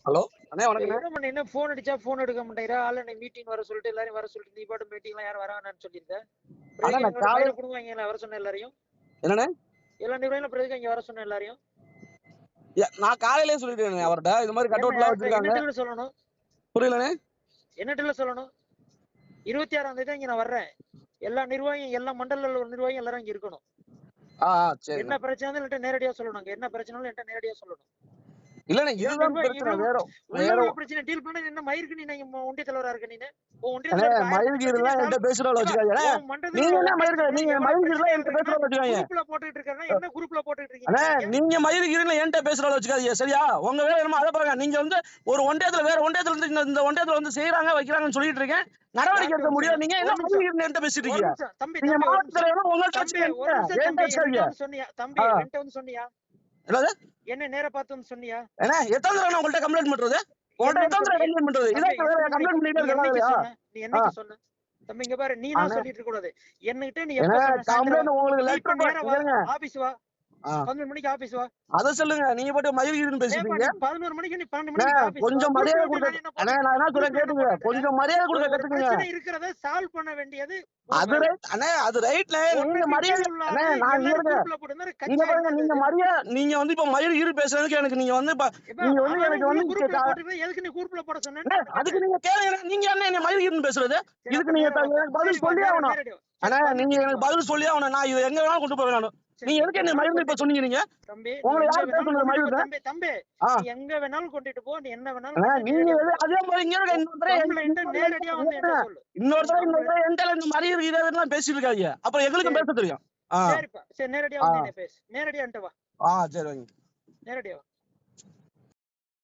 Hello அண்ணே வணக்கண்ணே. என்ன பண்ண என்ன போன் அடிச்சா போன் எடுக்க மாட்டேங்கிறா. ஆளு நீ மீட்டிங் வர சொல்லிட்டு எல்லாரும் வர சொல்லிட்டு நீ பாட்டு மீட்டிங்லாம் யாரும் வராங்கன்னு சொல்லியிருக்க. அண்ணா நான் எங்களோட காலை பயிரை கொடுங்க வர சொன்ன எல்லாரையும். என்னண்ணே எல்லா நிர்வாகிகளும் பிறகு இங்க வர சொன்ன எல்லாரையும். நான் காலையிலேயே சொல்லிட்டேன் அவர்கிட்ட இது மாதிரி கட் அவுட்லாம் வச்சிருக்காங்க. என்னட்டுல சொல்லணும்? புரியலண்ணே. என்னட்டுல சொல்லணும்? 26ஆம் தேதி இங்க நான் வர்றேன். எல்லா நிர்வாகியும் எல்லா மண்டல நிர்வாகியும் எல்லாரும் இங்க இருக்கணும். சரி. என்ன பிரச்சனை நேரடியா சொல்லணும். என்ன பிரச்சனை என்கிட்ட நேரடியா சொல்லணும். இல்லண்ணே இதுதான் பிரச்சனை. வேற பிரச்சனை டீல் பண்ண என்ன மயிருக்கு நீங்க ஒன்றிய தலைவரா இருக்க நீங்க மயில்கீரெல்லாம் என்கிட்ட பேசுறவள வச்சுக்காங்க. நீங்க என்ன மயில்கீரை நீங்க மயில்கீரெல்லாம் என்கிட்ட பேசுறவள வச்சுக்காங்க. குரூப்ல போட்டுட்டு இருக்காங்க. என்ன குரூப்ல போட்டுட்டு இருக்கீங்க? அண்ணே நீங்க மயில்கீரெல்லாம் என்கிட்ட பேசுறவள வச்சுக்காதீங்க சரியா? உங்க வேலை என்னமோ அதை பாருங்க. நீங்க வந்து ஒரு ஒன்றியத்துல வேற ஒன்றியத்துல இருந்து இந்த ஒன்றியத்துல வந்து செய்யறாங்க வைக்கிறாங்கன்னு சொல்லிட்டு இருக்கேன். நடவடிக்கை எடுக்க முடியாது. நீங்க என்ன மயில்கீரெல்லாம் என்கிட்ட பேசிட்டு இருக்கீங்க? நீங்க மாவட்ட தலைவரும் உங்கள்கிட்ட சொன்னியா? தம்பி என்கிட்ட வந்து சொன்னியா? என்னது என்ன நேர பார்த்து வந்து சொன்னியா? என்ன எத்தனை தடவை உங்கள்ட்ட கம்ப்ளைண்ட் பண்றது? உங்கள்ட்ட எத்தனை தடவை கம்ப்ளைண்ட் பண்றது? இதான் கம்ப்ளைண்ட் பண்ணிட்டே இருக்காங்க. நீ என்னைக்கு சொன்ன? தம்பி இங்க பாரு நீ நான் சொல்லிட்டு இருக்க கூடாது. என்கிட்ட நீ எப்ப சொன்ன? கம்ப்ளைண்ட் உங்களுக்கு லெட்டர் போடுங்க. ஆபீஸ் வா. 11 மணிக்கு ஆபீஸ் வா. அத சொல்லுங்க. நீங்க போட்டு மயில்கீரென்னு பேசிட்டீங்க. 11 மணிக்கு நீ 12 மணிக்கு ஆபீஸ். கொஞ்சம் மரியாதை கொடுங்க. அண்ணே நான் என்ன சொல்றேன் கேளுங்க. கொஞ்சம் மரியாதை கொடுக்க கத்துக்குங்க. பிரச்சனை இருக்குறத சால்வ் பண்ண வேண்டியது அது ரைட். அண்ணே அது ரைட்ல நீங்க மரியாதை அண்ணே நான் இங்க பாருங்க நீங்க மரியாதை நீங்க வந்து இப்ப மயில்கீரு பேசுறதுக்கு எனக்கு நீங்க வந்து நீங்க வந்து எனக்கு வந்து எதுக்கு நீ குரூப்ல போட சொன்ன? அதுக்கு நீங்க கேளுங்க. நீங்க என்ன மயில்கீருன்னு பேசுறது? இதுக்கு நீங்க பதில் சொல்லி ஆகணும். அண்ணே நீங்க எனக்கு பதில் சொல்லி ஆகணும். நான் இது எங்க வேணாலும் கொண்டு போய் வேணும். நீங்க எதுக்கு என்ன மயில்கீரு இப்ப சொன்னீங்க? நீங்க தம்பி உங்களை யார் பேசுறது மயில்கீரு? தம்பி நீ எங்க வேணாலும் கொண்டுட்டு போ. நீ என்ன வேணாலும் நீங்க அதே மாதிரி இங்க நேரடியா வந்து என்ன சொல்லு. இன்னொருத்தர என்கிட்ட இந்த மயில்கீரு இதெல்லாம் பேசிட்டு இருக்காங்க. அப்புறம் எங்களுக்கும் பேச தெரியும். சரிப்பா சரி நேரடியா வந்து என்ன பேசு. நேரடியா வா. சரி வாங்க. நேரடியா வா.